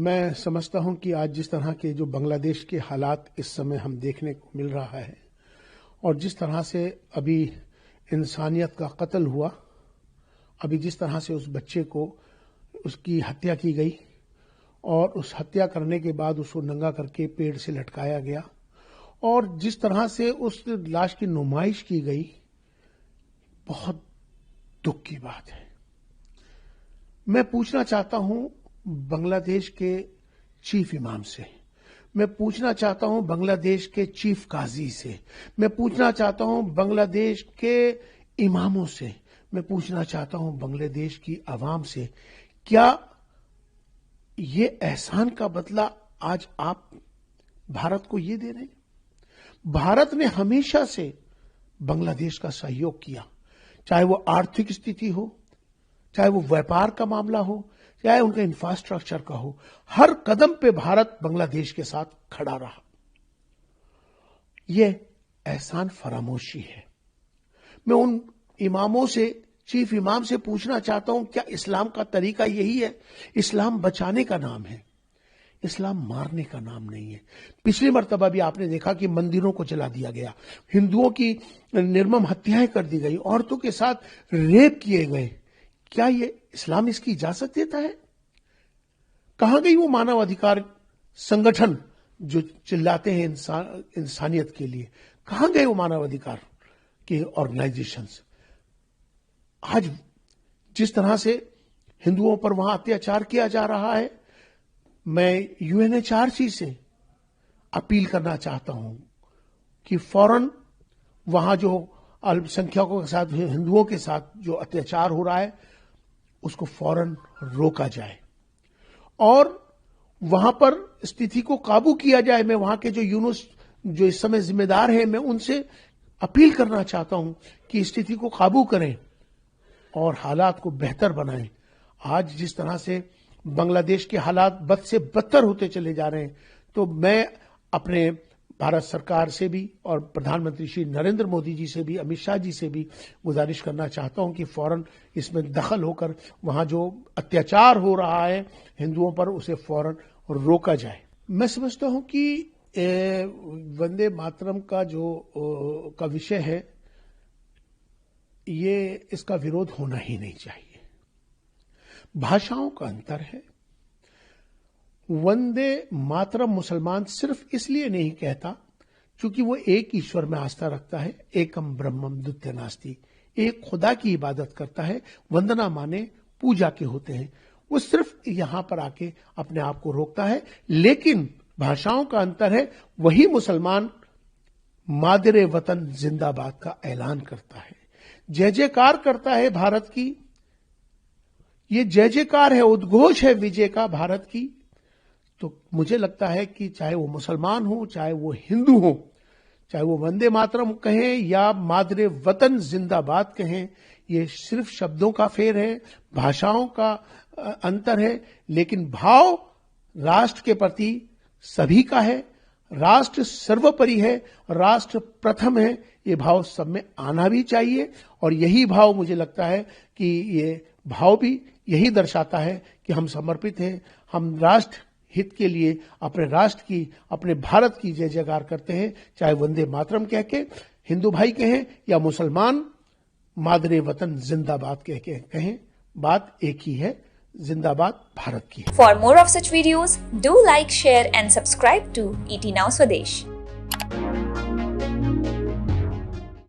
मैं समझता हूं कि आज जिस तरह के जो बांग्लादेश के हालात इस समय हम देखने को मिल रहा है और जिस तरह से अभी इंसानियत का कत्ल हुआ, अभी जिस तरह से उस बच्चे को उसकी हत्या की गई और उस हत्या करने के बाद उसको नंगा करके पेड़ से लटकाया गया और जिस तरह से उस लाश की नुमाइश की गई, बहुत दुख की बात है। मैं पूछना चाहता हूं बांग्लादेश के चीफ इमाम से, मैं पूछना चाहता हूं बांग्लादेश के चीफ काजी से, मैं पूछना चाहता हूं बांग्लादेश के इमामों से, मैं पूछना चाहता हूं बांग्लादेश की आवाम से, क्या ये एहसान का बदला आज आप भारत को ये दे रहे हैं? भारत ने हमेशा से बांग्लादेश का सहयोग किया, चाहे वो आर्थिक स्थिति हो, चाहे वो व्यापार का मामला हो, चाहे उनका इंफ्रास्ट्रक्चर का हो, हर कदम पे भारत बांग्लादेश के साथ खड़ा रहा। यह एहसान फरामोशी है। मैं उन इमामों से, चीफ इमाम से पूछना चाहता हूं, क्या इस्लाम का तरीका यही है? इस्लाम बचाने का नाम है, इस्लाम मारने का नाम नहीं है। पिछली मर्तबा भी आपने देखा कि मंदिरों को जला दिया गया, हिंदुओं की निर्मम हत्याएं कर दी गई, औरतों के साथ रेप किए गए। क्या ये इस्लाम इसकी इजाजत देता है? कहां गई वो मानवाधिकार संगठन जो चिल्लाते हैं इंसानियत के लिए? कहां गए वो मानवाधिकार के ऑर्गेनाइजेशंस? आज जिस तरह से हिंदुओं पर वहां अत्याचार किया जा रहा है, मैं यूएनएचआरसी से अपील करना चाहता हूं कि फौरन वहां जो अल्पसंख्यकों के साथ, हिंदुओं के साथ जो अत्याचार हो रहा है, उसको फौरन रोका जाए और वहां पर स्थिति को काबू किया जाए। मैं वहां के जो यूनुस जो इस समय जिम्मेदार हैं, मैं उनसे अपील करना चाहता हूं कि स्थिति को काबू करें और हालात को बेहतर बनाएं। आज जिस तरह से बांग्लादेश के हालात बद से बदतर होते चले जा रहे हैं, तो मैं अपने भारत सरकार से भी और प्रधानमंत्री श्री नरेंद्र मोदी जी से भी, अमित शाह जी से भी गुजारिश करना चाहता हूं कि फौरन इसमें दखल होकर वहां जो अत्याचार हो रहा है हिंदुओं पर, उसे फौरन रोका जाए। मैं समझता हूं कि वंदे मातरम का जो का विषय है, ये इसका विरोध होना ही नहीं चाहिए। भाषाओं का अंतर है। वंदे मातरम मुसलमान सिर्फ इसलिए नहीं कहता क्योंकि वो एक ईश्वर में आस्था रखता है, एकम ब्रह्मम द्वितीय नास्ति, एक खुदा की इबादत करता है। वंदना माने पूजा के होते हैं। वो सिर्फ यहां पर आके अपने आप को रोकता है, लेकिन भाषाओं का अंतर है। वही मुसलमान मादरे वतन जिंदाबाद का ऐलान करता है, जय जयकार करता है भारत की। ये जय जयकार है, उद्घोष है विजय का भारत की। तो मुझे लगता है कि चाहे वो मुसलमान हो, चाहे वो हिंदू हो, चाहे वो वंदे मातरम कहें या मादरे वतन जिंदाबाद कहें, ये सिर्फ शब्दों का फेर है, भाषाओं का अंतर है, लेकिन भाव राष्ट्र के प्रति सभी का है। राष्ट्र सर्वोपरि है, राष्ट्र प्रथम है, ये भाव सब में आना भी चाहिए। और यही भाव, मुझे लगता है कि ये भाव भी यही दर्शाता है कि हम समर्पित हैं, हम राष्ट्र हित के लिए अपने राष्ट्र की, अपने भारत की जय जयकार करते हैं। चाहे वंदे मातरम कह के हिंदू भाई कहें या मुसलमान मादरे वतन जिंदाबाद कह के कहें, बात एक ही है, जिंदाबाद भारत की है। For more of such videos, do like, share and subscribe to ET Now Swadesh.